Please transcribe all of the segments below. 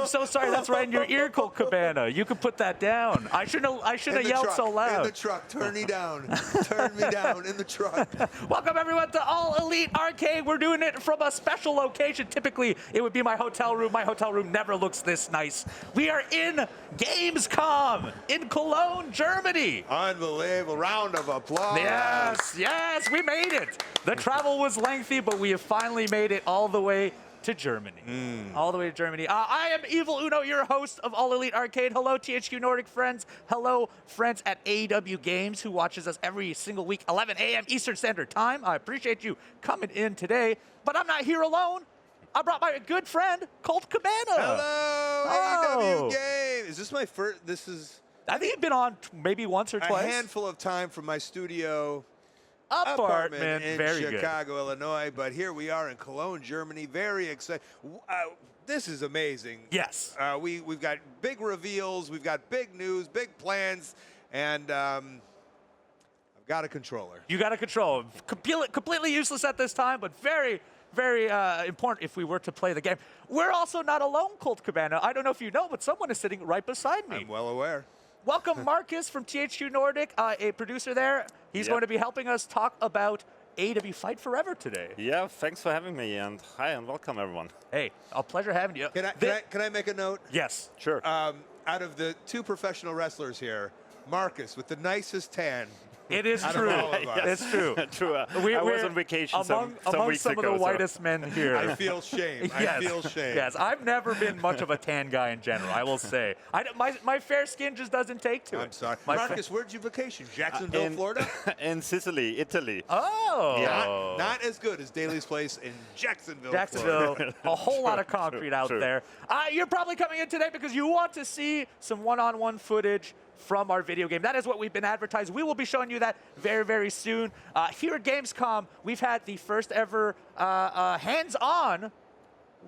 I'm so sorry. That's right in your ear, Colt Cabana. You could put that down. I shouldn't have yelled so loud. In the truck. Turn me down. Turn me down in the truck. Welcome, everyone, to All Elite Arcade. We're doing it from a special location. Typically, it would be my hotel room. My hotel room never looks this nice. We are in Gamescom in Cologne, Germany. Unbelievable. Round of applause. Yes, we made it. The travel was lengthy, but we have finally made it all the way to Germany. All the way to Germany. I am Evil Uno, your host of All Elite Arcade. Hello, THQNordic friends. Hello, friends at AEW Games who watches us every single week, 11 a.m. Eastern Standard Time. I appreciate you coming in today, but I'm not here alone. I brought my good friend, Colt Cabana. Hello, AEW Games. Is this my first? I think you've been on maybe once or twice. A handful of time from my studio apartment in very Chicago, Illinois, but here we are in Cologne, Germany. Very excited. This is amazing. Yes. We've got big reveals, we've got big news, big plans, and I've got a controller. You got a controller. Completely useless at this time, but very, very important if we were to play the game. We're also not alone, Colt Cabana. I don't know if you know, but someone is sitting right beside me. I'm well aware. Welcome, Markus from THQNordic, a producer there. He's going to be helping us talk about AEW Fight Forever today. Yeah, thanks for having me, and hi, and welcome, everyone. Hey, a pleasure having you. Can I make a note? Yes. Sure. Out of the two professional wrestlers here, Markus with the nicest tan. It is true. It's true. True. I was on vacation some weeks ago. Among some of the whitest men here. I feel shame. Yes. I feel shame. Yes, I've never been much of a tan guy in general, I will say. My fair skin just doesn't take to it. I'm sorry. Markus, where'd you vacation? Jacksonville, Florida? In Sicily, Italy. Oh. Yeah. Not as good as Daly's place in Jacksonville, Florida. A whole lot of concrete out there. You're probably coming in today because you want to see some one-on-one footage from our video game. That is what we've been advertised. We will be showing you that very, very soon. Here at Gamescom, we've had the first ever hands-on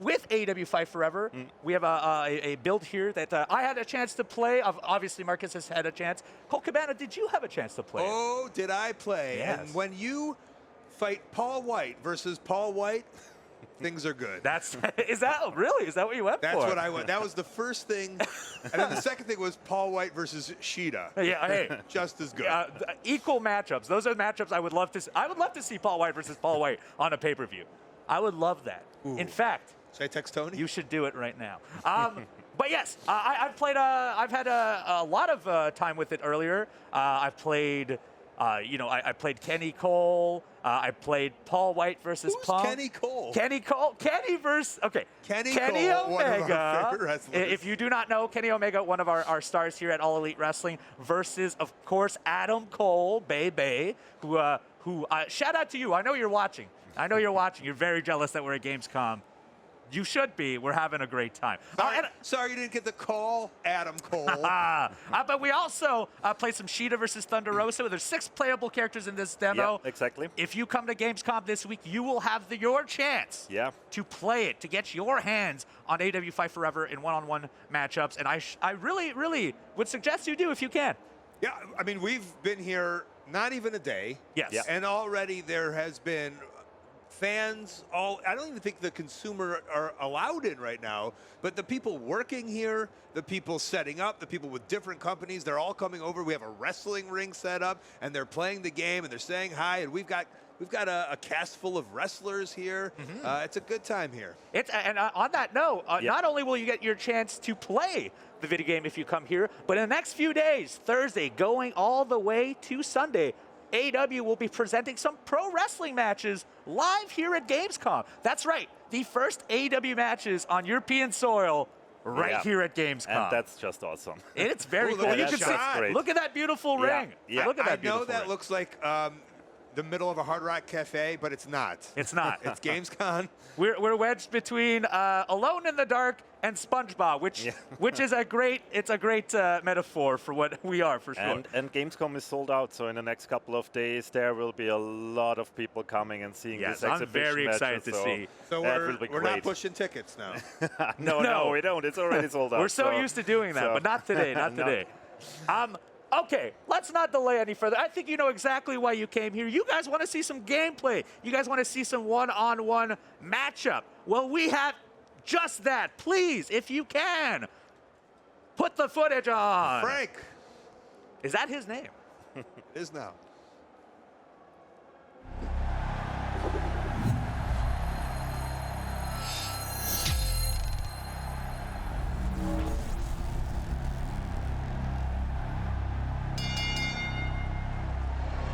with AEW Fight Forever. We have a build here that I had a chance to play. Obviously, Markus has had a chance. Colt Cabana, did you have a chance to play? Oh, did I play? Yes. And when you fight Paul White versus Paul White, things are good. Is that what you went for? That's what I went. That was the first thing. And then the second thing was Paul White versus Sheeta. Yeah, hey. Just as good. Equal matchups. Those are matchups I would love to see. I would love to see Paul White versus Paul White on a pay-per-view. I would love that. Ooh. In fact, should I text Tony? You should do it right now. But yes, I've played. I've had a lot of time with it earlier. I've played. I played Kenny Cole. I played Paul White versus Punk. Kenny Cole? Kenny Cole. Kenny versus. Okay. Kenny Omega. Cole, one of our favorite wrestlers. If you do not know, Kenny Omega, one of our stars here at All Elite Wrestling, versus, of course, Adam Cole, Bay, who shout out to you. I know you're watching. You're very jealous that we're at Gamescom. You should be. We're having a great time. Sorry you didn't get the call, Adam Cole. But we also played some Sheeta versus Thunder Rosa. There's 6 playable characters in this demo. Yep, exactly. If you come to Gamescom this week, you will have your chance to play it, to get your hands on AEW Fight Forever in one-on-one matchups. And I really, really would suggest you do if you can. Yeah, I mean, we've been here not even a day. Yes. Yeah. And already there has been fans, I don't even think the consumer are allowed in right now, but the people working here, the people setting up, the people with different companies, they're all coming over. We have a wrestling ring set up, and they're playing the game, and they're saying hi, and we've got a cast full of wrestlers here. It's a good time here. And on that note, not only will you get your chance to play the video game if you come here, but in the next few days, Thursday, going all the way to Sunday, AEW will be presenting some pro wrestling matches live here at Gamescom. That's right, the first AEW matches on European soil here at Gamescom. And that's just awesome. It's very cool. You can see, look at that beautiful ring. Yeah. Look at that beautiful ring. I know that ring. looks like the middle of a Hard Rock Cafe, but it's not. It's not. It's Gamescom. We're wedged between Alone in the Dark and SpongeBob, which is a great metaphor for what we are, for sure. And Gamescom is sold out, so in the next couple of days there will be a lot of people coming and seeing this exhibition. I'm very excited to see. So we're not pushing tickets now. No, we don't. It's already sold out. We're so used to doing that, but not today. Not today. Okay, let's not delay any further. I think you know exactly why you came here. You guys want to see some gameplay. You guys want to see some one-on-one matchup. Well, we have just that. Please, if you can, put the footage on. Frank. Is that his name? It is now.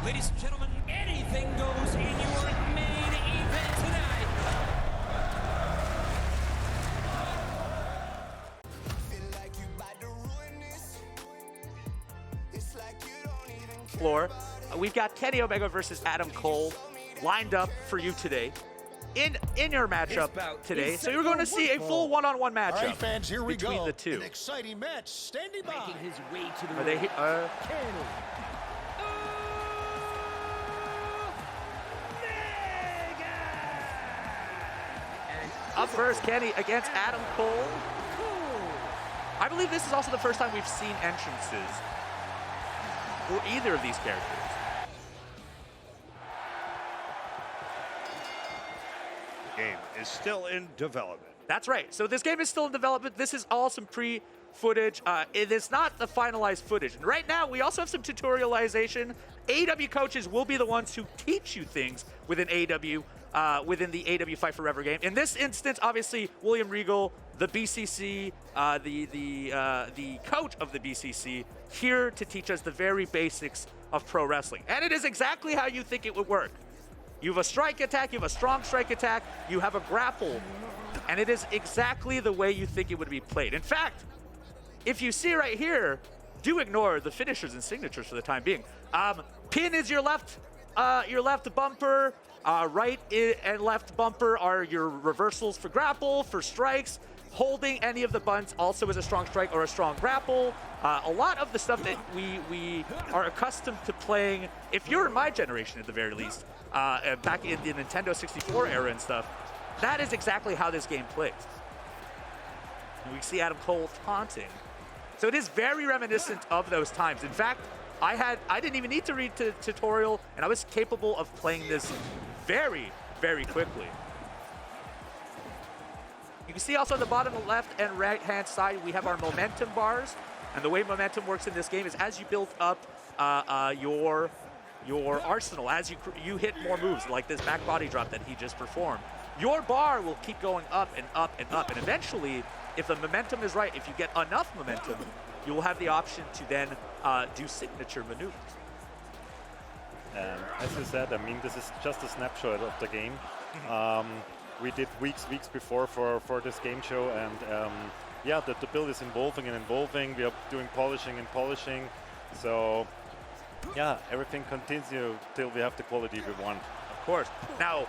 Ladies and gentlemen, anything goes in your main event tonight. Floor. We've got Kenny Omega versus Adam Cole lined up for you today in your matchup today. So you're going to see a full one-on-one matchup. All right, fans, here we between go. the two. An exciting match. Standing by. Making his way to the Are they? Up first, Kenny against Adam Cole. I believe this is also the first time we've seen entrances for either of these characters. The game is still in development. That's right. So this game is still in development. This is all some pre-footage. It is not the finalized footage. And right now, we also have some tutorialization. AEW coaches will be the ones who teach you things within AEW, within the AEW Fight Forever game. In this instance, obviously, William Regal, the BCC, the coach of the BCC, here to teach us the very basics of pro wrestling. And it is exactly how you think it would work. You have a strike attack, you have a strong strike attack, you have a grapple, and it is exactly the way you think it would be played. In fact, if you see right here, do ignore the finishers and signatures for the time being. Pin is your left bumper. Right and left bumper are your reversals for grapple, for strikes. Holding any of the buttons also is a strong strike or a strong grapple. A lot of the stuff that we are accustomed to playing, if you're in my generation at the very least, back in the Nintendo 64 era and stuff, that is exactly how this game plays. And we see Adam Cole taunting. So it is very reminiscent of those times. In fact, I didn't even need to read the tutorial, and I was capable of playing this very, very quickly. You can see also on the bottom left and right hand side, we have our momentum bars. And the way momentum works in this game is as you build up your arsenal, as you hit more moves, like this back body drop that he just performed, your bar will keep going up and up and up. And eventually, if the momentum is right, if you get enough momentum, you will have the option to then do signature maneuvers. As you said, I mean, this is just a snapshot of the game. We did weeks before for this game show, and yeah, the build is evolving and evolving. We are doing polishing and polishing. So yeah, everything continues till we have the quality we want. Of course. Now,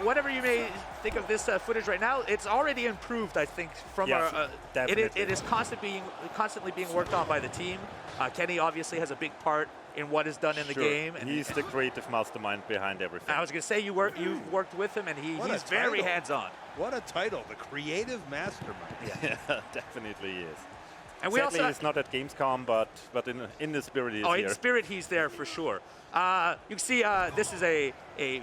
whatever you may think of this footage right now, it's already improved, I think, from yes, it is constantly being worked on by the team. Kenny obviously has a big part in what is done in the game. And he's the creative mastermind behind everything. I was going to say, you've worked with him, and he's very hands-on. What a title, the creative mastermind. Yeah, definitely is. And we Sadly, also he's not at Gamescom, but in the spirit he's here. in spirit he's there for sure. You can see this is a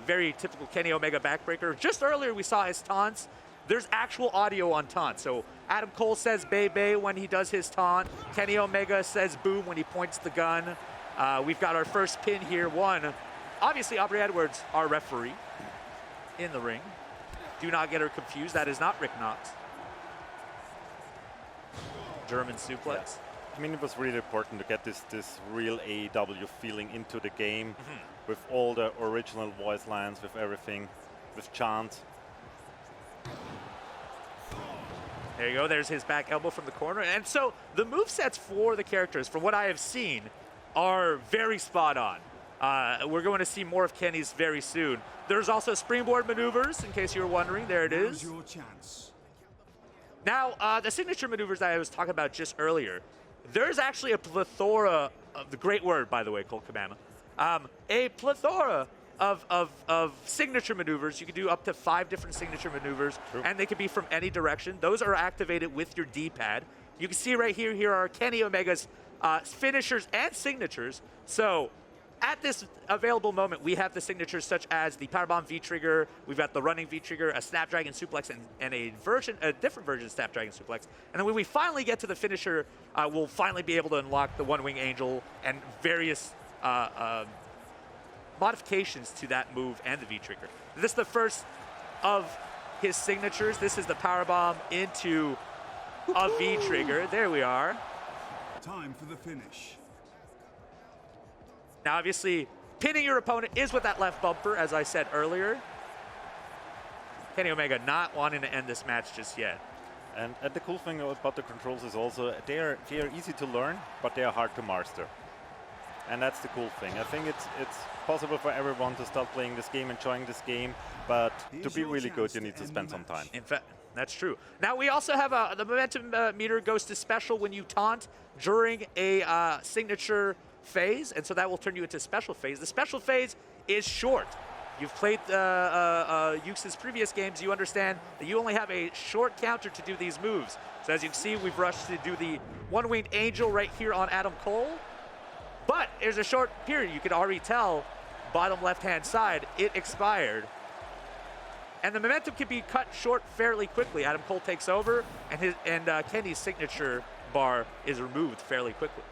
very typical Kenny Omega backbreaker. Just earlier we saw his taunts. There's actual audio on taunt. So Adam Cole says "bay bay" when he does his taunt. Kenny Omega says "boom" when he points the gun. We've got our first pin here. Obviously Aubrey Edwards, our referee, in the ring. Do not get her confused. That is not Rick Knox. German suplex. I mean, it was really important to get this real AEW feeling into the game, with all the original voice lines, with everything, with chant. There you go. There's his back elbow from the corner. And so the movesets for the characters, from what I have seen, are very spot on. We're going to see more of Kenny's very soon. There's also springboard maneuvers, in case you were wondering. There it is. Your chance. Now, the signature maneuvers that I was talking about just earlier, there's actually a plethora of the great word, by the way, Colt Cabana. A plethora of signature maneuvers. You can do up to 5 different signature maneuvers, and they can be from any direction. Those are activated with your D-pad. You can see right here are Kenny Omega's finishers and signatures. So at this available moment, we have the signatures such as the Powerbomb V-Trigger, we've got the running V-Trigger, a Snapdragon Suplex, and a different version of Snapdragon Suplex. And then when we finally get to the finisher, we'll finally be able to unlock the One-Wing Angel and various modifications to that move and the V-Trigger. This is the first of his signatures. This is the Powerbomb into a V-Trigger. There we are. Time for the finish. Now, obviously, pinning your opponent is with that left bumper, as I said earlier. Kenny Omega not wanting to end this match just yet. And the cool thing about the controls is also they are easy to learn, but they are hard to master. And that's the cool thing. I think it's possible for everyone to start playing this game, enjoying this game, but to be really good, you need to spend some time. In fact, that's true. Now, we also have the momentum meter goes to special when you taunt during a signature phase, and so that will turn you into special phase. The special phase is short. You've played Yuke's previous games, you understand that you only have a short counter to do these moves. So as you can see, we've rushed to do the One-Winged Angel right here on Adam Cole. But there's a short period. You can already tell, bottom left-hand side, it expired. And the momentum can be cut short fairly quickly. Adam Cole takes over, and Kenny's signature bar is removed fairly quickly.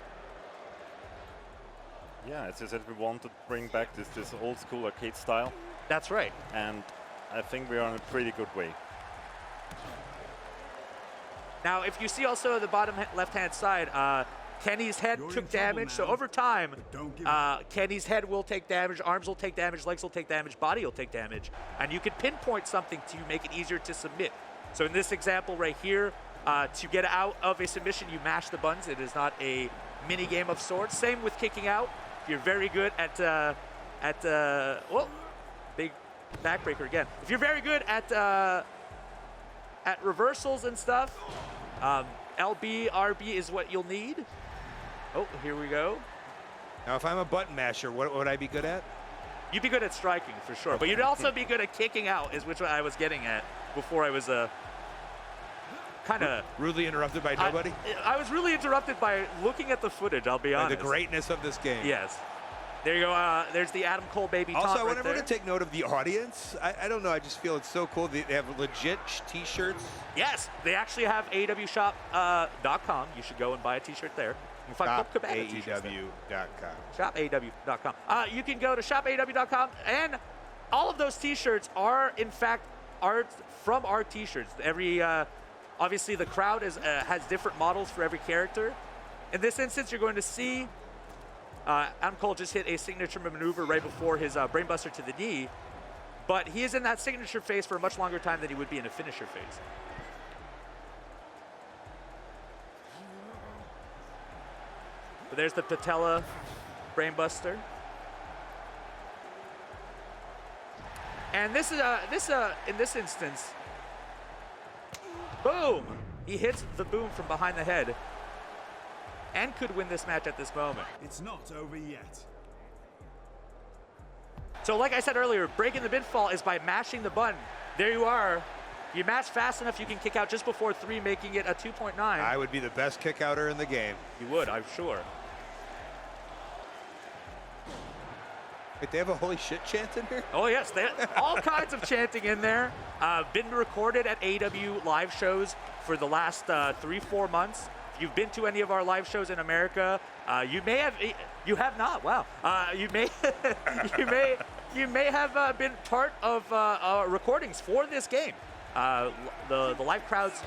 Yeah, as I said, we want to bring back this old school arcade style. That's right. And I think we are on a pretty good way. Now, if you see also the bottom left-hand side, Kenny's head took damage. So over time, Kenny's head will take damage, arms will take damage, legs will take damage, body will take damage. And you can pinpoint something to make it easier to submit. So in this example right here, to get out of a submission, you mash the buttons. It is not a mini game of sorts. Same with kicking out. If you're very good at well, big backbreaker again. If you're very good at reversals and stuff, LB, RB is what you'll need. Oh, here we go. Now, if I'm a button masher, what would I be good at? You'd be good at striking for sure, but you'd also be good at kicking out, is which I was getting at before I was kind of rudely interrupted by nobody. I was really interrupted by looking at the footage. I'll be honest. The greatness of this game. Yes. There you go. There's the Adam Cole baby. Also, I want right everyone to take note of the audience. I don't know. I just feel it's so cool. They have legit T-shirts. Yes, they actually have AEWshop.com. You should go and buy a T-shirt there. You can find AEW.com. ShopAEW.com. You can go to ShopAEW.com, and all of those T-shirts are, in fact, art from our T-shirts. Every obviously, the crowd has different models for every character. In this instance, you're going to see Adam Cole just hit a signature maneuver right before his brainbuster to the knee, but he is in that signature phase for a much longer time than he would be in a finisher phase. But there's the patella brainbuster. And this is in this instance, boom! He hits the boom from behind the head and could win this match at this moment. It's not over yet. So like I said earlier, breaking the pinfall is by mashing the button. There you are. You mash fast enough, you can kick out just before 3, making it a 2.9. I would be the best kick outer in the game. You would, I'm sure. Wait, they have a holy shit chant in here? Oh yes, all kinds of chanting in there. Been recorded at AEW live shows for the last 3-4 months. If you've been to any of our live shows in America, you have not. Wow. You may have been part of recordings for this game. The live crowds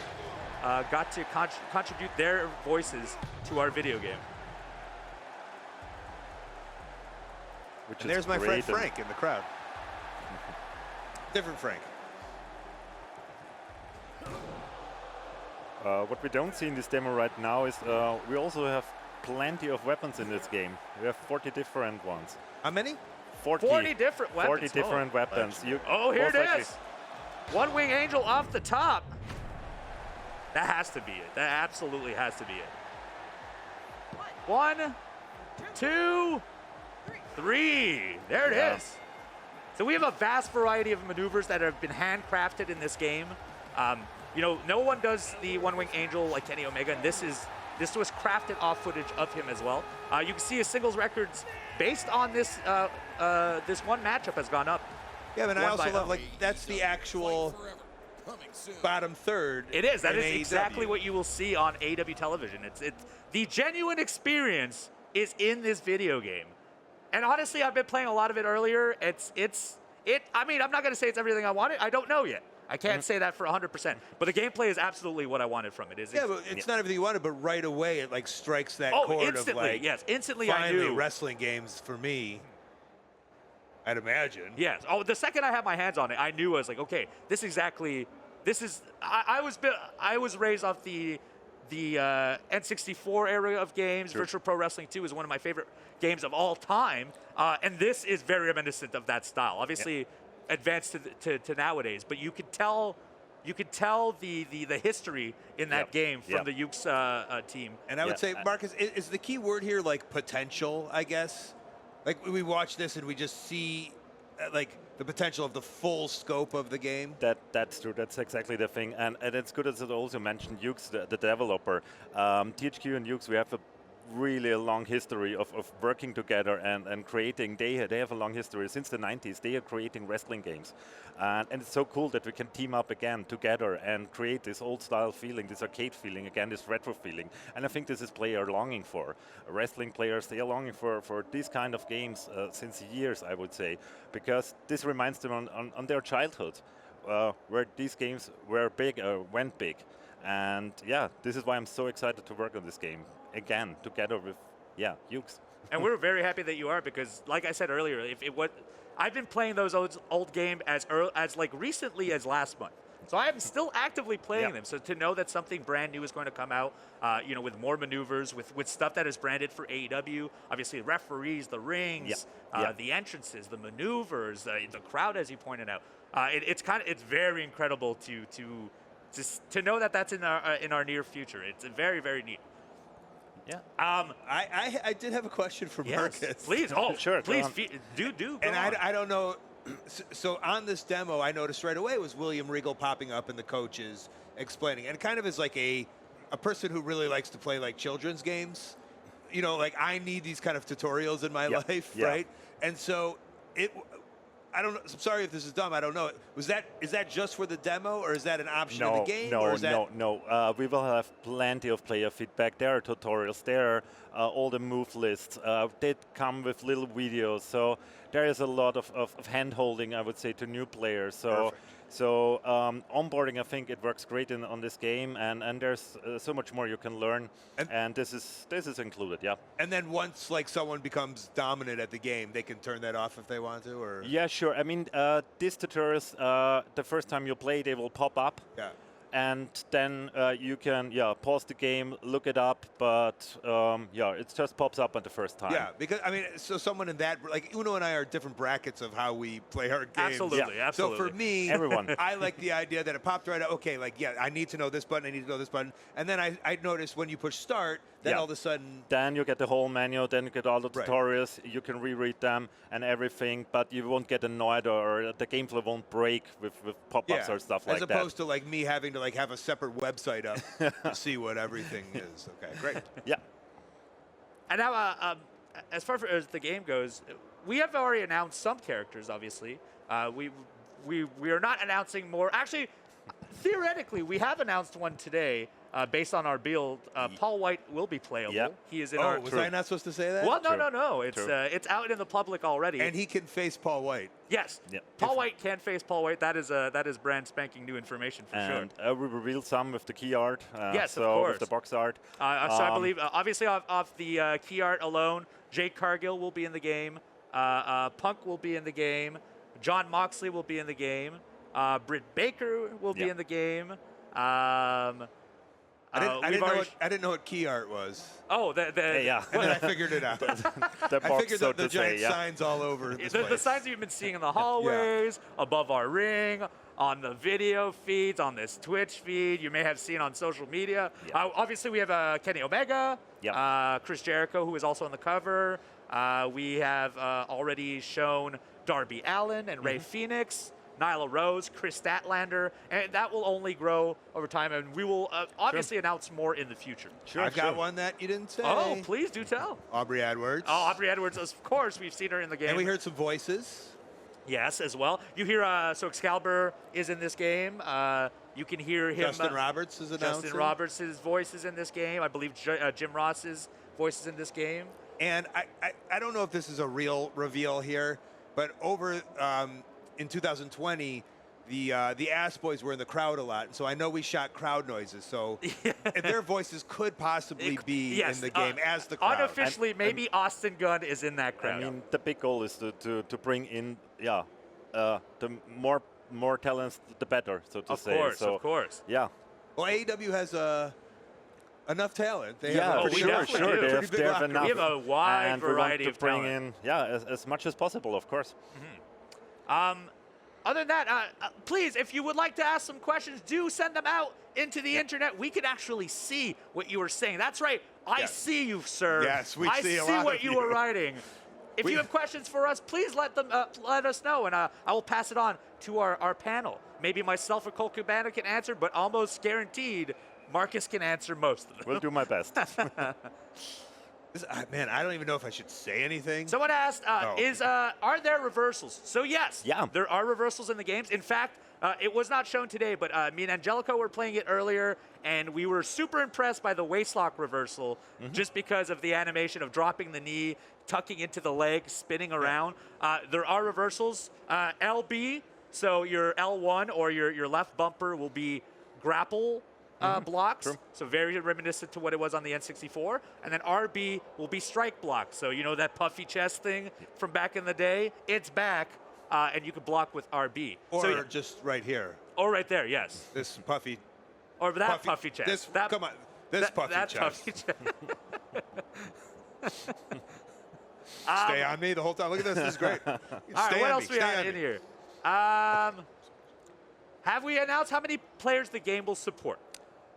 got to contribute their voices to our video game. And there's my friend Frank in the crowd. Different Frank. What we don't see in this demo right now is we also have plenty of weapons in this game. We have 40 different ones. How many? 40 different weapons. 40 different weapons. Here it is. One-Wing Angel off the top. That has to be it. That absolutely has to be it. 1, 2, 3. There it is. So we have a vast variety of maneuvers that have been handcrafted in this game. You know, no one does the One-Wing Angel like Kenny Omega, and this is This was crafted off footage of him as well. You can see his singles records based on this this one matchup has gone up. Yeah, but I One also by love, one. like, that's the actual bottom third. It is. That in is exactly AEW. what you will see on AEW television. It's the genuine experience is in this video game. And honestly, I've been playing a lot of it earlier. I mean, I'm not going to say it's everything I wanted. I don't know yet. I can't say that for 100%. But the gameplay is absolutely what I wanted from it. Yeah, but it's not everything you wanted, but right away it like strikes that Oh, chord instantly, of like, yes. Instantly I finally knew. wrestling games for me, I'd imagine. Yes. Oh, the second I had my hands on it, I knew I was like, okay, this is. I was raised off the N64 era of games. Sure. Virtual Pro Wrestling 2 is one of my favorite games of all time, and this is very reminiscent of that style. Obviously, advanced to nowadays, but you could tell the history in that game from the Yuke's team. And I would say, Marcus, is the key word here like potential, I guess? Like we watch this and we just see like the potential of the full scope of the game. That's true. That's exactly the thing. And it's good as it also mentioned Yuke's, the developer. THQ and Yuke's, we have a really a long history of working together and creating. They have a long history since the 90s. They are creating wrestling games, and it's so cool that we can team up again together and create this old style feeling, this arcade feeling again, this retro feeling. And I think this is players longing for. Wrestling players, they are longing for these kind of games since years, I would say, because this reminds them on their childhood, where these games were big, went big. And yeah, this is why I'm so excited to work on this game again together with Yuke's. And we're very happy that you are, because like I said earlier, I've been playing those old games as like recently as last month. So I am still actively playing them. So to know that something brand new is going to come out, with more maneuvers, with stuff that is branded for AEW, obviously referees, the rings, the entrances, the maneuvers, the crowd, as you pointed out, it's very incredible to know that that's in our near future. It's very, very neat. Yeah. I did have a question for Marcus. Yes, please. Oh, Sure, Please, go on. do. Go And on. I don't know. So on this demo, I noticed right away was William Regal popping up and the coaches explaining. And it kind of is like a person who really likes to play like children's games. You know, like I need these kind of tutorials in my life, right? And so I don't know. I'm sorry if this is dumb. I don't know. Is that just for the demo, or is that an option in the game? No. We will have plenty of player feedback. There are tutorials. There are all the move lists. They come with little videos. So there is a lot of hand-holding, I would say, to new players. So onboarding, I think it works great on this game, and there's so much more you can learn, and this is included, yeah. And then once like someone becomes dominant at the game, they can turn that off if they want to, or Yeah, sure. I mean, these tutorials, the first time you play, they will pop up. Yeah. And then you can pause the game, look it up, but it just pops up at the first time. Yeah, because I mean, so someone in that, like Uno and I are different brackets of how we play our games. Absolutely, absolutely. So for me, Everyone. I like the idea that it popped right up. Okay, like I need to know this button, I need to know this button, and then I noticed when you push start, then all of a sudden. Then you get the whole menu, then you get all the Right. tutorials, you can reread them and everything, but you won't get annoyed or the gameplay won't break with pop-ups or stuff like as that. opposed to like me having to like have a separate website up to see what everything is. Okay, great. Yeah. And now, as far as the game goes, we have already announced some characters. Obviously, we are not announcing more. Actually, theoretically, we have announced one today. Based on our build, Paul White will be playable. Yep. He is in Oh, our. was I not supposed to say that? Well, True. no. It's True. it's out in the public already. And he can face Paul White. Yes. Yep. Paul White can face Paul White. That is brand spanking new information for And sure. we revealed some with the key art. Yes, of so course. with the box art. So I believe, obviously, off the key art alone, Jake Cargill will be in the game. Punk will be in the game. John Moxley will be in the game. Britt Baker will be in the game. I didn't know what key art was. Oh, And then I figured it out. The I box, figured so the to giant say, yeah. signs all over this the place. signs that you've been seeing in the hallways, above our ring, on the video feeds, on this Twitch feed, you may have seen on social media. Yeah. Obviously, we have Kenny Omega, Yep. Chris Jericho, who is also on the cover. We have already shown Darby Allin and Ray Phoenix. Nyla Rose, Chris Statlander, and that will only grow over time, and we will obviously announce more in the future. Sure, I've got one that you didn't say. Oh, please do tell. Aubrey Edwards. Oh, Aubrey Edwards, of course, we've seen her in the game. And we heard some voices. Yes, as well. You hear, so Excalibur is in this game. You can hear him. Justin Roberts is announcing. Justin Roberts' voice is in this game. I believe Jim Ross's voice is in this game. And I don't know if this is a real reveal here, but over in 2020, the Ass Boys were in the crowd a lot. And so I know we shot crowd noises. So and their voices could possibly be in the game as the crowd. Unofficially, maybe Austin Gunn is in that crowd. I mean, the big goal is to bring in, the more talents, the better, so to say. Of course. Yeah. Well, AEW has enough talent. They Yeah, have a we sure, definitely sure. do. They pretty have, big they have locker enough. We have a wide and variety we of want to bring talent. in, as much as possible, of course. Other than that, please, if you would like to ask some questions, do send them out into the internet. We can actually see what you are saying. That's right. I see you, sir. Yes, we see a lot I see what of you are you. writing. If you have questions for us, please let us know, and I will pass it on to our panel. Maybe myself or Colt Cabana can answer, but almost guaranteed Markus can answer most of them. We'll do my best. Man, I don't even know if I should say anything. Someone asked, are there reversals? So yes, there are reversals in the games. In fact, it was not shown today, but me and Angelico were playing it earlier, and we were super impressed by the waistlock reversal just because of the animation of dropping the knee, tucking into the leg, spinning around. There are reversals. LB, so your L1 or your left bumper will be grapple blocks, so very reminiscent to what it was on the N64. And then RB will be strike blocks. So you know that puffy chest thing from back in the day? It's back, and you can block with RB. Or just right here. Or right there, yes. This puffy. Or that puffy chest. This, that, come on. This puffy that chest. Puffy chest. Stay on me the whole time. Look at this. This is great. All right, what else we Stay got on in me. here? Have we announced how many players the game will support?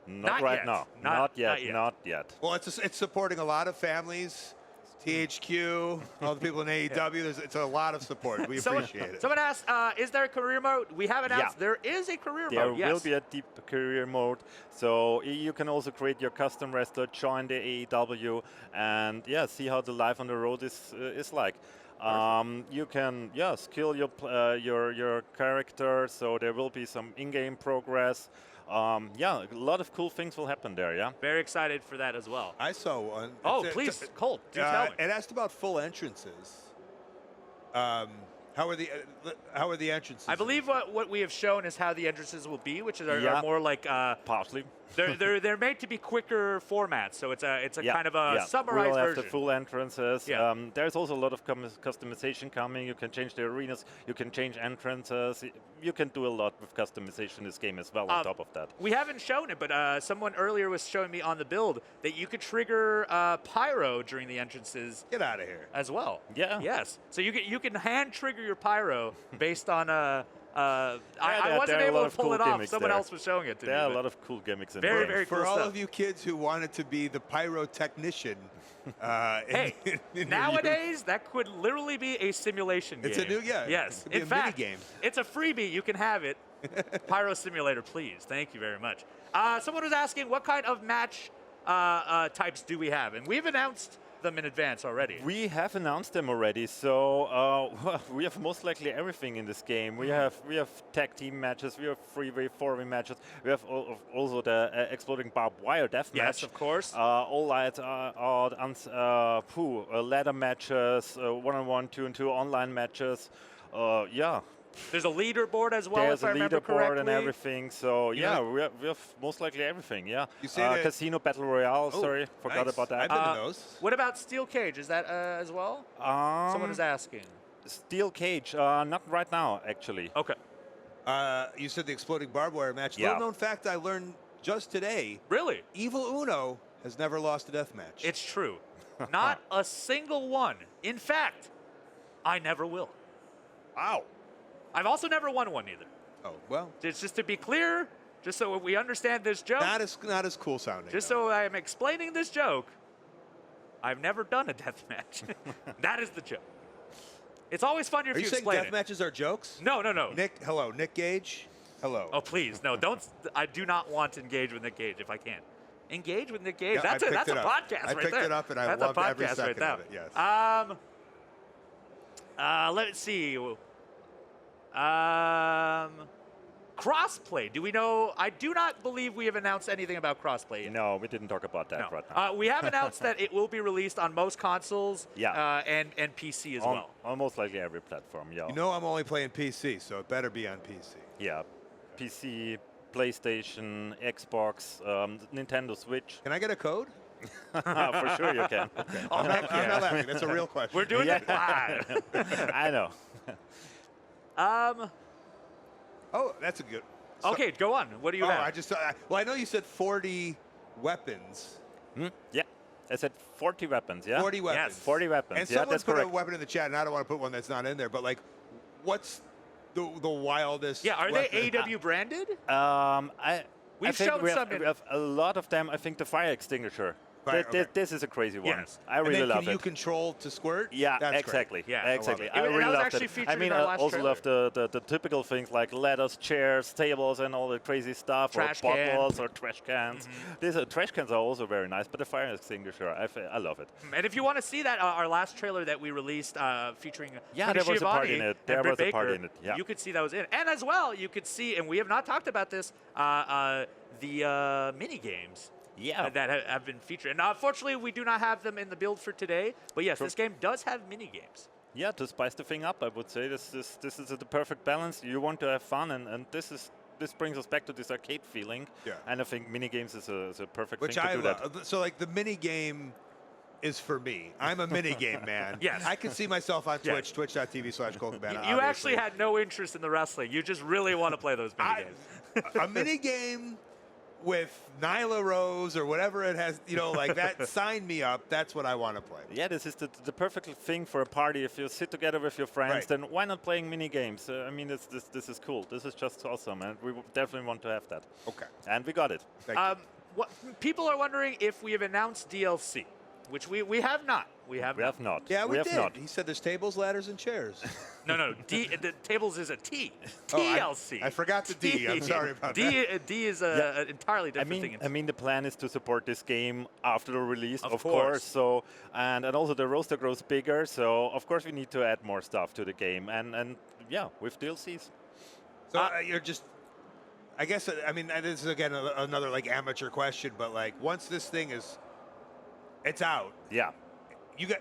Not right now. Not Not yet. yet. Well, it's supporting a lot of families. THQ, all the people in AEW. It's a lot of support. We appreciate it. Someone asked, is there a career mode? We have announced there is a career There mode, yes. will be a deep career mode, so you can also create your custom wrestler, join the AEW, and see how the life on the road is like. You can skill your character, so there will be some in-game progress. A lot of cool things will happen there. Yeah. Very excited for that as well. I saw one. Oh, please, Colt, do tell me. It asked about full entrances. How are the entrances? I believe what we have shown is how the entrances will be, which are more like partially. they're made to be quicker formats, so it's a kind of a summarized we'll have version. the full entrances. Yeah. There's also a lot of customization coming. You can change the arenas. You can change entrances. You can do a lot with customization in this game as well. On top of that, we haven't shown it, but someone earlier was showing me on the build that you could trigger pyro during the entrances. Get out of here. As well. Yeah. Yes. So you can hand trigger your pyro based on I wasn't there are a able lot to of pull cool it off. gimmicks Someone there. else was showing it to me. there are a but lot of cool gimmicks in very, there. very cool For all stuff. of you kids who wanted to be the pyro technician, Hey, nowadays that could literally be a simulation game. It's a new Yes. It could be In a fact, mini game. it's a freebie. You can have it. Pyro Simulator, please. Thank you very much. Someone was asking what kind of match types do we have, and we've announced them in advance already. We have announced them already, so we have most likely everything in this game. We have tag team matches, we have 3-way, 4-way matches, we have also the exploding barbed wire death match. Yes, of course. All light ladder matches, 1-on-1, 2-on-2 online matches. There's a leaderboard as well, There's if I a remember leaderboard correctly. and everything, so we have most likely everything, You say that- Casino Battle Royale, Oh, sorry, forgot nice. about that. I've been to those. What about Steel Cage? Is that as well? Someone is asking. Steel Cage, not right now, actually. Okay. You said the exploding barbed wire match. Yeah. Little known fact I learned just today. Really? Evil Uno has never lost a death match. It's true. Not a single one. In fact, I never will. Wow. I've also never won one either. Oh, well. It's just to be clear, just so we understand this joke, Not as cool sounding. just though. so I'm explaining this joke, I've never done a death match. That is the joke. It's always funnier if Are you saying explain death it. matches are jokes? No. Hello, Nick Gage. Hello. Oh, please, no, don't. I do not want to engage with Nick Gage if I can. Engage with Nick Gage. Yeah, That's I a picked it up. podcast I right picked there. it up and I That's loved a podcast every second right there. of it, yes. Let's see. Crossplay. Do we know? I do not believe we have announced anything about crossplay yet. No, we didn't talk about that No. right now. We have announced that it will be released on most consoles and PC as well. On most likely every platform, yeah. You know I'm only playing PC, so it better be on PC. Yeah, PC, PlayStation, Xbox, Nintendo Switch. Can I get a code? For sure you can. I'm not laughing. That's a real question. We're doing Yeah. it live. I know. Oh, that's a good. Okay, go on. What do you have? I know you said 40 weapons. Yeah, I said 40 weapons, yeah? 40 weapons. 40 weapons, And yeah, someone that's put correct. a weapon in the chat, and I don't want to put one that's not in there, but like, what's the wildest? Yeah, are weapon? they AEW branded? I We've think shown we some we have a lot of them. I think the fire extinguisher. Okay. This is a crazy one. Yes. I And really then love can you it. control to squirt? Yeah, That's exactly. Yeah, I love exactly. it. I That really was loved actually it. featured I mean, in our I last also trailer. love the typical things like ladders, chairs, tables, and all the crazy stuff, Trash or can. bottles or trash cans. These trash cans are also very nice, but the fire extinguisher, I love it. And if you want to see that, our last trailer that we released featuring Yeah, Tony there was a part Schiavone in it. and There Britt was a part Baker, in it, yeah. you could see that was in it. And as well, you could see, and we have not talked about this, the mini games. Yeah. That have been featured. And unfortunately, we do not have them in the build for today. But yes, this game does have mini games. Yeah, to spice the thing up, I would say this is the perfect balance. You want to have fun, and this brings us back to this arcade feeling. Yeah. And I think mini games is a perfect Which thing to I do that. love. So like the mini game is for me. I'm a mini game man. Yes. I can see myself on Yeah. Twitch, twitch.tv/Colt Cabana. You actually had no interest in the wrestling. You just really want to play those mini games. a mini game with Nyla Rose or whatever it has, like that. Sign me up. That's what I want to play. Yeah, this is the perfect thing for a party. If you sit together with your friends, Right. then why not playing mini games? I mean, this is cool. This is just awesome, and we definitely want to have that. Okay. And we got it. Thank you. What people are wondering if we have announced DLC, which we have not. We have We not. have not. Yeah, we have did. not. He said there's tables, ladders, and chairs. No. The tables is a T. Oh, TLC. I forgot the D. I'm sorry about that. D is an entirely different thing. I mean, the plan is to support this game after the release, Of of course. course. So, and also the roster grows bigger. So, of course, we need to add more stuff to the game, and yeah, with DLCs. So you're just. I guess I mean this is again another like amateur question, but like once this thing it's out, Yeah. you got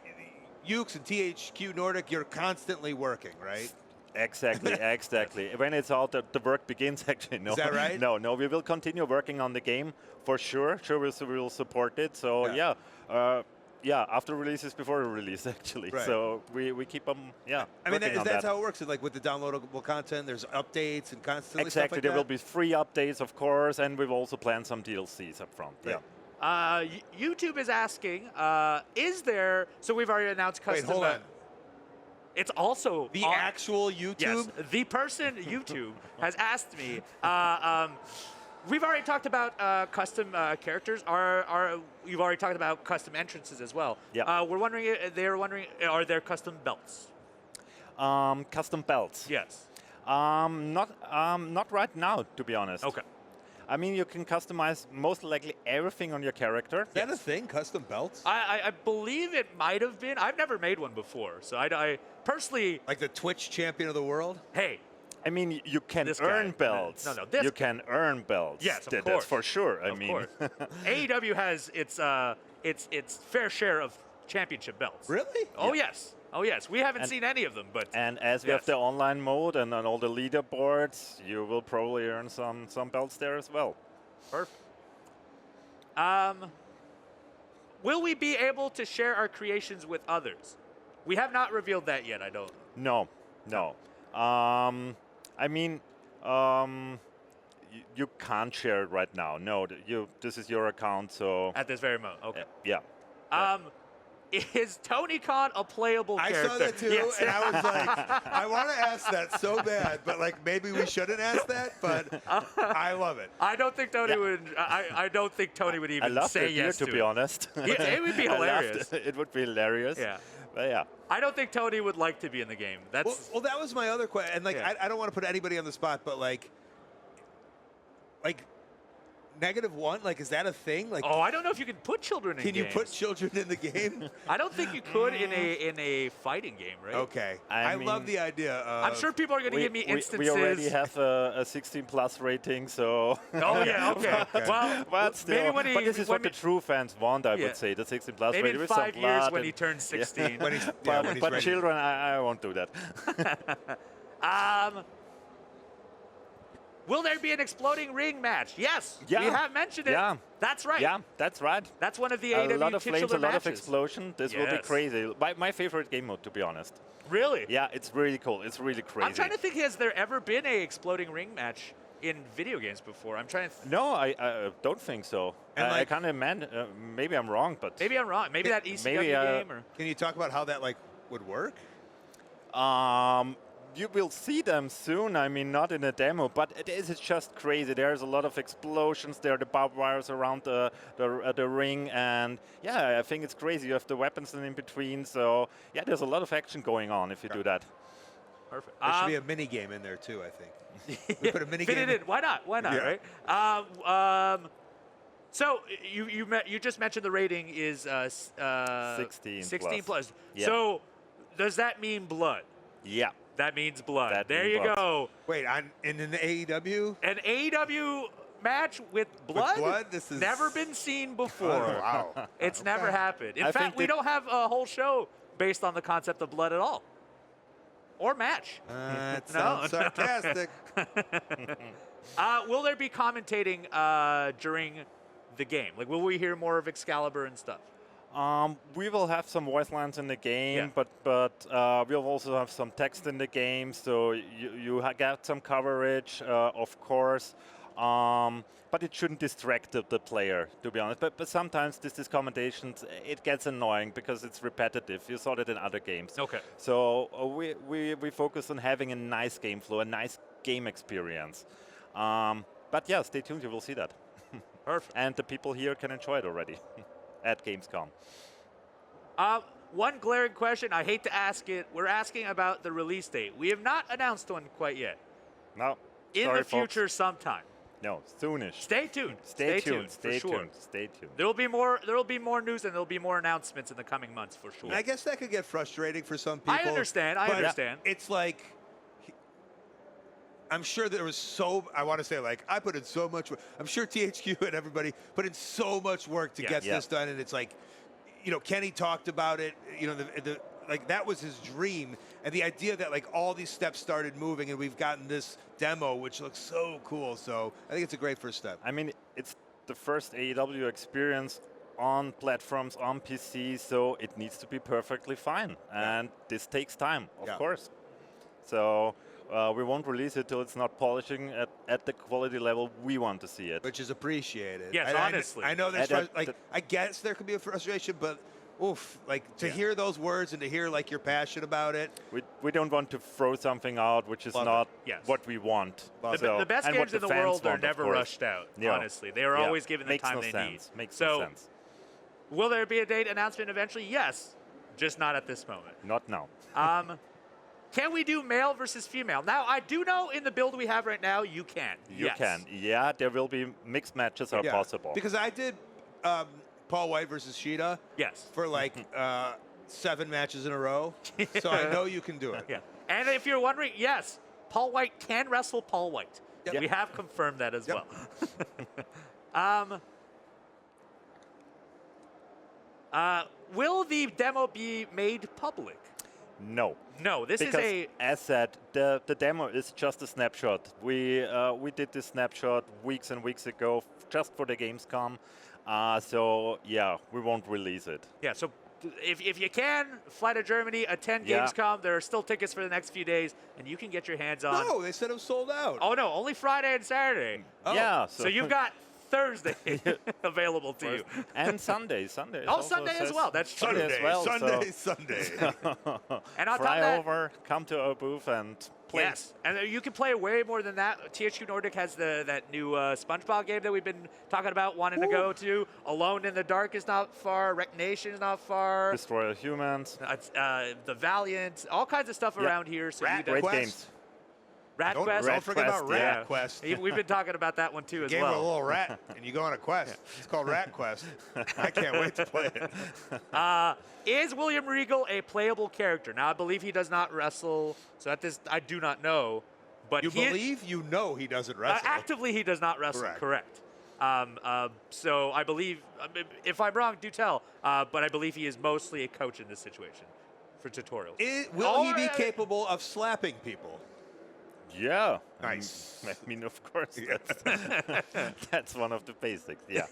Ukes and THQNordic. You're constantly working, right? Exactly, exactly. When it's out, the work begins. Actually, no. Is that right? No. We will continue working on the game for sure. Sure, we'll support it. So yeah, after releases, before the release, actually. Right. So we keep them. Yeah. I mean, working on that's that. how it works. Like with the downloadable content, there's updates and constantly Exactly. stuff like There that? will be free updates, of course, and we've also planned some DLCs up front. Right. Yeah. YouTube is asking, is there? So we've already announced Wait, custom. hold on. It's also The on- actual YouTube. Yes, the person YouTube has asked me. We've already talked about custom characters. You've already talked about custom entrances as well. Yeah. We're wondering. They're wondering, are there custom belts? Custom belts. Yes. Not right now, to be honest. Okay. I mean, you can customize most likely everything on your character. Is that a thing? Custom belts? I believe it might have been. I've never made one before, so I personally. Like the Twitch champion of the world? Hey, I mean, you can This earn guy. belts. No, this you guy. can earn belts. Yes, of That's course. for sure. I of mean, course. AEW has its fair share of championship belts. Really? Oh yes. Oh yes. We haven't And- seen any of them, but and as we Yes. have the online mode and on all the leaderboards, you will probably earn some belts there as well. perfect. Will we be able to share our creations with others? We have not revealed that yet. I don't. No. I mean, you can't share it right now. No, this is your account, so At this very moment. Okay. yeah. is Tony Khan a playable I character? saw that too, Yes. and I was like, I want to ask that so bad, but like maybe we shouldn't ask that. But I love it. I don't think Tony would. I don't think Tony would I even love say it, yes to be it. honest. Yeah, it would be I loved hilarious. it. It would be hilarious. Yeah. But yeah. I don't think Tony would like to be in the game. That's Well, that was my other question, and like Yeah. I don't want to put anybody on the spot, but like -1, like is that a thing? Like, Oh, I don't know if you can put children in can you games. put children in the game? I don't think you could in a fighting game, right? Okay, I I love mean, the idea. Of, I'm sure people are going to give me instances. We already have a 16+ rating, so. Oh yeah, okay. Well, But still, maybe when he, but this is what the true fans want, I Yeah. would say, the 16+ maybe rating in with some 5 years blood when he and- turns 16. when he's, But, when he's but ready. children, I won't do that. Will there be an exploding ring match? Yes. Yeah. We have mentioned it. Yeah. That's right. Yeah, that's right. That's one of the A AEW lot of flames, titular a lot of matches. explosion. This will be Yes. crazy. My favorite game mode, to be honest. Really? Yeah, it's really cool. It's really crazy. I'm trying to think, has there ever been a exploding ring match in video games before? I'm trying to No, I don't think so. And I like- can't imagine. Maybe I'm wrong, but maybe I'm wrong. Maybe that ECW maybe, game or Can you talk about how that like would work? you will see them soon. I mean, not in a demo, but it is just crazy. There's a lot of explosions. There are the barbed wires around the ring, and yeah, I think it's crazy. You have the weapons in between, so yeah, there's a lot of action going on if you do that. perfect. There should be a mini game in there too. I think we put a mini fit game it in. Why not? Why not? Yeah. Right? So you just mentioned the rating is 16 16 plus. Yeah. So does that mean blood? Yeah. That means blood. That there means you blood. go. Wait, in an AEW? An AEW match with blood? blood? This is- never been seen before. Oh, wow. It's never happened. In I fact, think we that- don't have a whole show based on the concept of blood at all. Or match. That No. sounds sarcastic. Will there be commentating during the game? Like, will we hear more of Excalibur and stuff? We will have some voice lines in the game, Yeah. but we'll also have some text in the game, so you get some coverage, of course. But it shouldn't distract the player, to be honest. But sometimes this commentations, it gets annoying because it's repetitive. You saw that in other games. Okay. So we focus on having a nice game flow, a nice game experience. But yeah, stay tuned. You will see that. Perfect. And the people here can enjoy it already at Gamescom. One glaring question, I hate to ask it. We're asking about the release date. We have not announced one quite yet. No. In sorry, the future folks. sometime. No, soonish. Stay tuned. Stay tuned. for Stay sure. tuned. Stay tuned. There will be more news and there will be more announcements in the coming months for sure. And I guess that could get frustrating for some people. I understand. I but understand. It's like, I'm sure there was I want to say like, I put in so much work. I'm sure THQ and everybody put in so much work to get this done. And it's like, you know, Kenny talked about it, you know, like that was his dream. And the idea that like all these steps started moving and we've gotten this demo, which looks so cool. So I think it's a great first step. I mean, it's the first AEW experience on platforms, on PC, so it needs to be perfectly fine. And this takes time, of course. So we won't release it till it's not polishing at the quality level we want to see it. Which is appreciated. Yes, And honestly. I know there's, And I guess there could be a frustration, but oof, like to hear those words and to hear like you're passionate about it. We don't want to throw something out which is Love not it. Yes. what we want. The best and games what in the fans world are want, of never course. rushed out, Yeah. honestly. They are Yeah. always given the Makes time no they sense. need. Makes so, no sense. will there be a date announcement eventually? Yes, just not at this moment. Not now. Can we do male versus female? Now, I do know in the build we have right now, you can. You Yes. can. Yeah, there will be mixed matches are possible. Because I did Paul White versus Sheeta Yes. for like 7 matches in a row. So I know you can do it. Yeah. And if you're wondering, yes, Paul White can wrestle Paul White. Yep. We have confirmed that as Yep. well. Will the demo be made public? No. No, this Because, is as said, the demo is just a snapshot. We did this snapshot weeks and weeks ago just for the Gamescom. So, yeah, we won't release it. Yeah, so if you can, fly to Germany, attend Yeah. Gamescom. There are still tickets for the next few days, and you can get your hands on. No, they said it was sold out. Oh, no, only Friday and Saturday. Oh. Yeah. So you've got Thursday available to you. And Sunday. Sunday. Oh, Sunday as well. That's true. Sunday as well. Sunday. And on top of Fly that, over, come to our booth and play. yes, and you can play way more than that. THQNordic has that new SpongeBob game that we've been talking about, wanting to go to. Alone in the Dark is not far. Wreck Nation is not far. Destroy Humans. The Valiant, all kinds of stuff around here. So Rat Great Quest. games. Rat Quest. Don't forget about Quest, Rat yeah. Quest. We've been talking about that one too as Game with a well. little rat, and you go on a quest. It's called Rat Quest. I can't wait to play it. Is William Regal a playable character? Now, I believe he does not wrestle, so at this, I do not know. But You believe you know he doesn't wrestle. actively, he does not wrestle. Correct. So I believe, if I'm wrong, do tell. But I believe he is mostly a coach in this situation for tutorials. Will he be capable of slapping people? Yeah. Nice. I mean, of course, that's one of the basics. Yeah.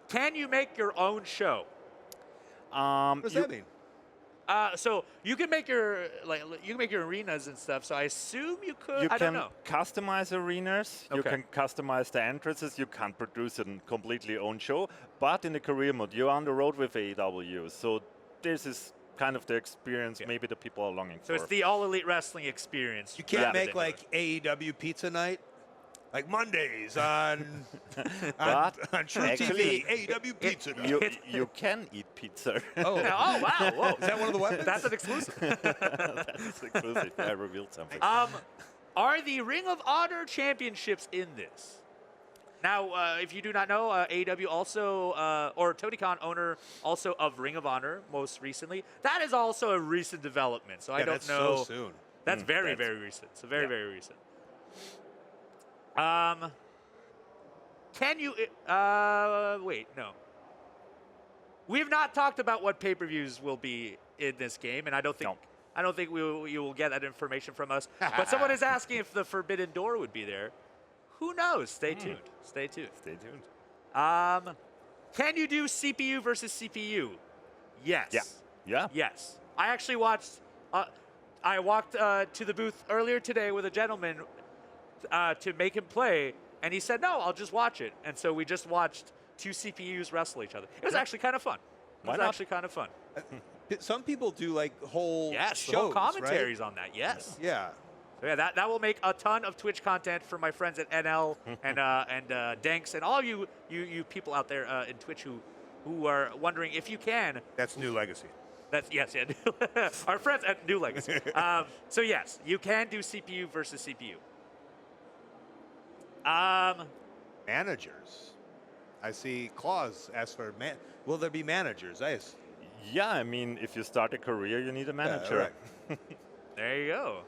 Can you make your own show? What does that mean? So you can make your arenas and stuff. So I assume you could. You I don't can know. customize arenas. You Okay. can customize the entrances. You can't produce a completely own show. But in the career mode, you're on the road with AEW. So this is kind of the experience maybe the people are longing So for. it's the All Elite Wrestling experience. You can't rather make than- like AEW pizza night, like Mondays on But on True actually, TV. AEW pizza night. you can eat pizza. Oh, Oh wow! Whoa. is that one of the weapons? That's an exclusive. That's exclusive. I revealed something. Are the Ring of Honor championships in this? Now, if you do not know, AEW also, or Tony Khan, owner also of Ring of Honor, most recently. That is also a recent development. So I don't that's know. so soon. That's very, that's- very recent. So very, very recent. Can you? Wait, no. We've not talked about what pay-per-views will be in this game, and I don't think. No. I don't think you will get that information from us. But someone is asking if the Forbidden Door would be there. Who knows? Stay tuned. Stay tuned. Stay tuned. Can you do CPU versus CPU? Yes. Yeah. Yeah. Yes. I actually watched. I walked to the booth earlier today with a gentleman to make him play, and he said, "No, I'll just watch it." And so we just watched two CPUs wrestle each other. It was actually kind of fun. Why It was not? actually kind of fun. Some people do like whole Yes. shows, Whole right? commentaries on that. Yes. Yeah. So yeah, that will make a ton of Twitch content for my friends at NL and Danks and all you people out there in Twitch who are wondering if you can. That's New Legacy. That's yes, yeah. Our friends at New Legacy. So yes, you can do CPU versus CPU. Managers. I see Claus ask for will there be managers? Yeah, I mean, if you start a career, you need a manager. right. There you go.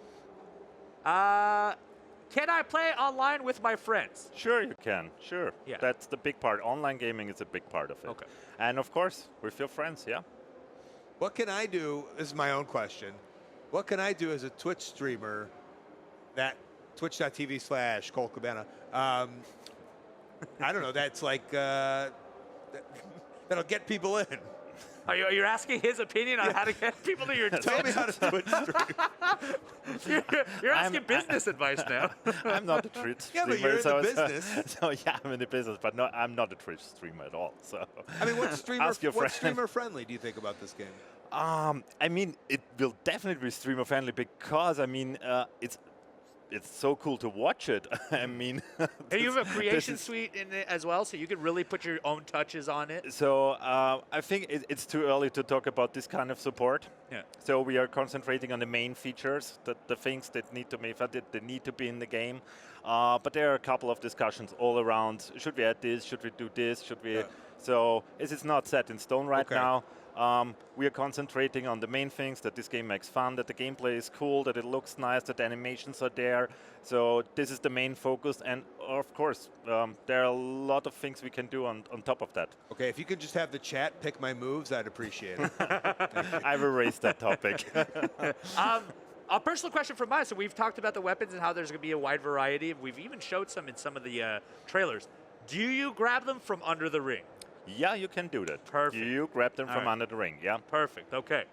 Can I play online with my friends? Sure, you can. Sure. Yeah. That's the big part. Online gaming is a big part of it. Okay. And of course, with your friends, yeah. What can I do? This is my own question. What can I do as a Twitch streamer that twitch.tv/Colt Cabana? I don't know. That's like that'll get people in. You're asking his opinion on how to get people to your Tell me how to Twitch stream. You're asking business advice now. I'm not a Twitch Yeah, streamer. but you're in so the it's- business. So yeah, I'm in the business, but no, I'm not a Twitch streamer at all. So I mean, what's Ask your friend. streamer friendly do you think about this game? I mean, it will definitely be streamer friendly because I mean, it's so cool to watch it. I mean, And you have a this creation is- suite in it as well, so you can really put your own touches on it. So I think it's too early to talk about this kind of support. Yeah. So we are concentrating on the main features, the things that need to need to be in the game. But there are a couple of discussions all around. Should we add this? Should we do this? Should we? Yeah. So it's not set in stone right Okay. now. We are concentrating on the main things, that this game makes fun, that the gameplay is cool, that it looks nice, that the animations are there. So this is the main focus. And of course, there are a lot of things we can do on top of that. Okay, if you could just have the chat pick my moves, I'd appreciate it. I will raise that topic. A personal question from mine. So we've talked about the weapons and how there's going to be a wide variety. We've even showed some in some of the trailers. Do you grab them from under the ring? Yeah, you can do that. Perfect. You grab them All from right. under the ring, yeah. Perfect. Okay.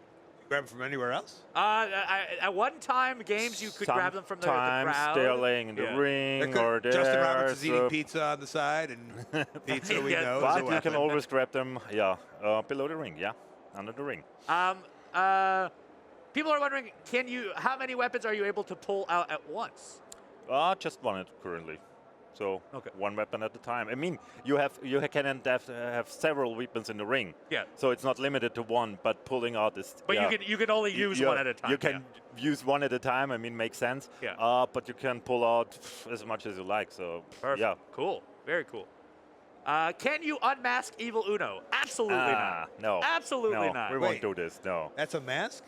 Grab them from anywhere else? At one time, games you could grab them from the crowd. Sometimes they're laying in the ring or there. Justin Roberts is eating pizza on the side, and pizza we know is a But you weapon. can always grab them, below the ring, under the ring. People are wondering, how many weapons are you able to pull out at once? Just one currently. So Okay. one weapon at a time. I mean, you can have several weapons in the ring. Yeah. So it's not limited to one, but pulling out is. But you can only use one at a time. You can use one at a time. I mean, makes sense. Yeah. But you can pull out as much as you like. So Perfect. yeah. Cool. Very cool. Can you unmask Evil Uno? Absolutely not. No. Absolutely No, not. we won't do this. No. That's a mask?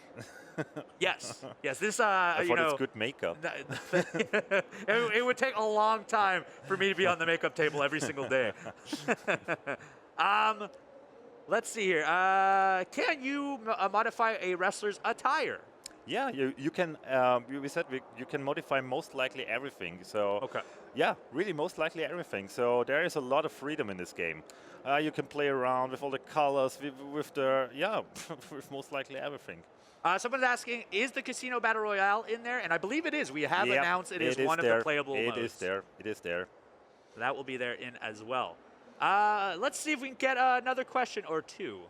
Yes. Yes. This. I thought it's good makeup. It would take a long time for me to be on the makeup table every single day. Let's see here. Can you modify a wrestler's attire? Yeah, you can. We said you can modify most likely everything. So Okay. yeah, really most likely everything. So there is a lot of freedom in this game. You can play around with all the colors, with the with most likely everything. Someone's asking, is the Casino Battle Royale in there? And I believe it is. We have announced it is one of the playable modes. It is there. It is there. That will be there in as well. Let's see if we can get another question or two.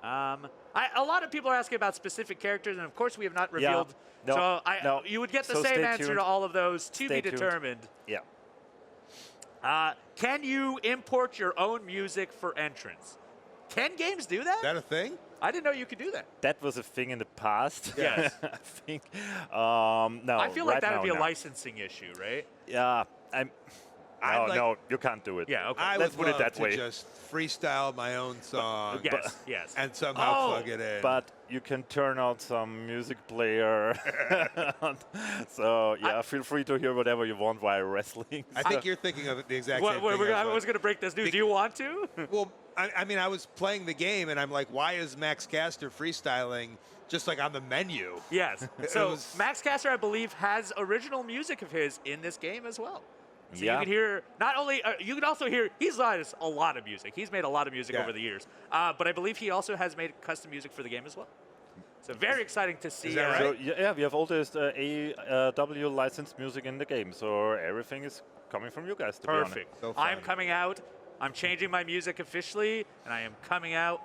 A lot of people are asking about specific characters, and of course we have not revealed. No, so you would get the same stay answer tuned. to all of those to Stay be tuned. determined. Yeah. Can you import your own music for entrance? Can games do that? Is that a thing? I didn't know you could do that. That was a thing in the past. Yes. I think. No. I feel like right that now, would be a no. licensing issue, right? Yeah. No, I'd you can't do it. Yeah, okay. I Let's would put it love that to way. just freestyle my own song Yes. and somehow plug it in. But you can turn out some music player. So yeah, feel free to hear whatever you want while wrestling. I think you're thinking of the exact same thing. I was going to break this news. Do you want to? Well, I mean, I was playing the game, and I'm like, why is Max Caster freestyling just like on the menu? Yes. It So was- Max Caster, I believe, has original music of his in this game as well. So Yeah. you can hear not only you can also hear he's done a lot of music. He's made a lot of music Yeah. over the years. But I believe he also has made custom music for the game as well. So very exciting to see. Is that right? So yeah, we have all this AEW licensed music in the game, so everything is coming from you guys. To Perfect. So I'm fun. coming out. I'm changing my music officially, and I am coming out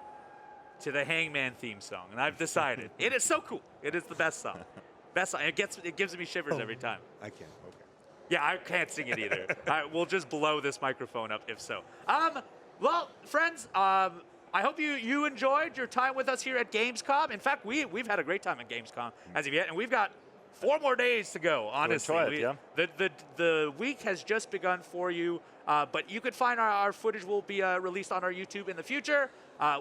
to the Hangman theme song. And I've decided it is so cool. It is the best song. Best song. It gives me shivers every time. I can't. Okay. Yeah, I can't sing it either. We'll just blow this microphone up if so. Well, friends, I hope you enjoyed your time with us here at Gamescom. In fact, we've had a great time at Gamescom as of yet, and we've got 4 more days to go, honestly. enjoy it, The week has just begun for you, but you could find our footage will be released on our YouTube in the future.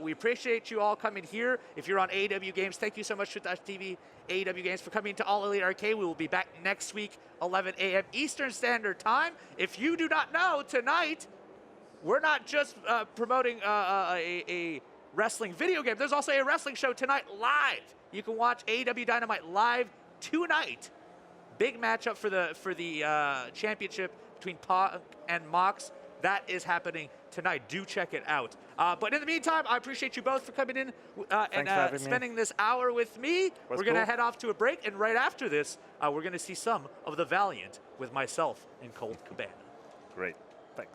We appreciate you all coming here. If you're on AEW Games, thank you so much, Twitch.tv, AEW Games, for coming to All Elite Arcade. We will be back next week, 11 a.m. Eastern Standard Time. If you do not know, tonight, we're not just promoting a wrestling video game. There's also a wrestling show tonight live. You can watch AEW Dynamite live tonight. Big matchup for the championship between Punk and Mox. That is happening tonight. Do check it out. But in the meantime, I appreciate you both for coming in and for having me. spending this hour with me. Was We're going to cool. head off to a break, and right after this, we're going to see some of the Valiant with myself and Colt Cabana. Great. Thanks.